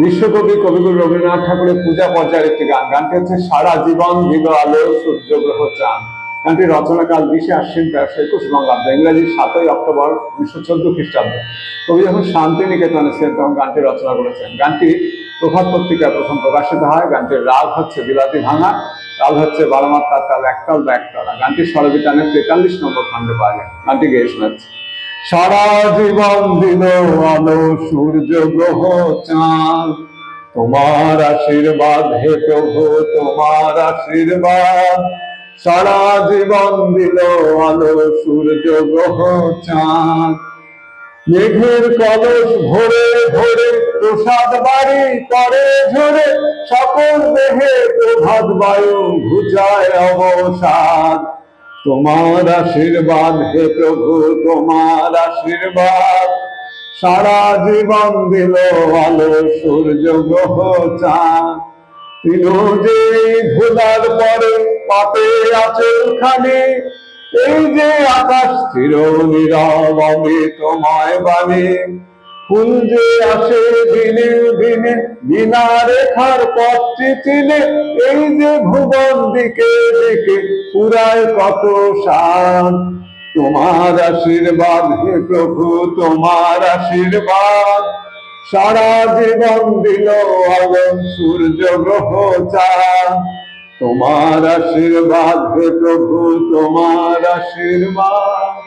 বিশ্বকবি কবিগুরু রবীন্দ্রনাথ ঠাকুরের পূজা পর্যায়ের একটি গান। গানটি হচ্ছে সারা জীবন দিল আলো সূর্য গ্রহ চাঁদ। গানটি রচনাকাল 20 আশ্বিন 1321 বঙ্গাব্দ, ইংরেজি 7 অক্টোবর 1914 খ্রিস্টাব্দ। কবি যখন শান্তিনিকেতনে ছিলেন তখন গানটি রচনা করেছেন। গানটি প্রভাত পত্রিকায় প্রথম প্রকাশিত হয়। গানটির রাগ হচ্ছে বিলাতি ভাঙা, তাল হচ্ছে 12 মাত্রার তাল, একতাল বা একতলা। গানটি স্বরবিতানের 43 নম্বর খণ্ডে পাওয়া যায়। গানটি গেয়ে শোনাচ্ছে। সারা জীবন দিল আলো সূর্য গ্রহ চাঁদ, তোমার আশীর্বাদ হে প্রভু তোমার আশীর্বাদ। সারা জীবন দিল আলো সূর্য গ্রহ চাঁদ, মেঘের কলস ভরে ভরে প্রসাদ বাড়ি করে ঝরে, সকল দেহে প্রভাত বায়ু ঘুচায় অবসাদ। তোমার আশীর্বাদ হে প্রভু তোমার আশীর্বাদ। সারা জীবন দিল আলো সূর্য গ্রহ চাঁদ, তিনু যে ধুলার পরে পাতে আঁচল খানি, এই যে আকাশ চির নীরব অমৃতময় বাণী। ফুল যে আসে দিনে দিনে বিনা রেখার পথটি চিনে, এই যে ভুবন দিকে দিকে পুরায় কত সাদ। তোমার আশীর্বাদ হে প্রভু তোমার আশীর্বাদ। সারা জীবন দিল আলো সূর্য গ্রহ চাঁদ, তোমার আশীর্বাদ হে প্রভু তোমার আশীর্বাদ।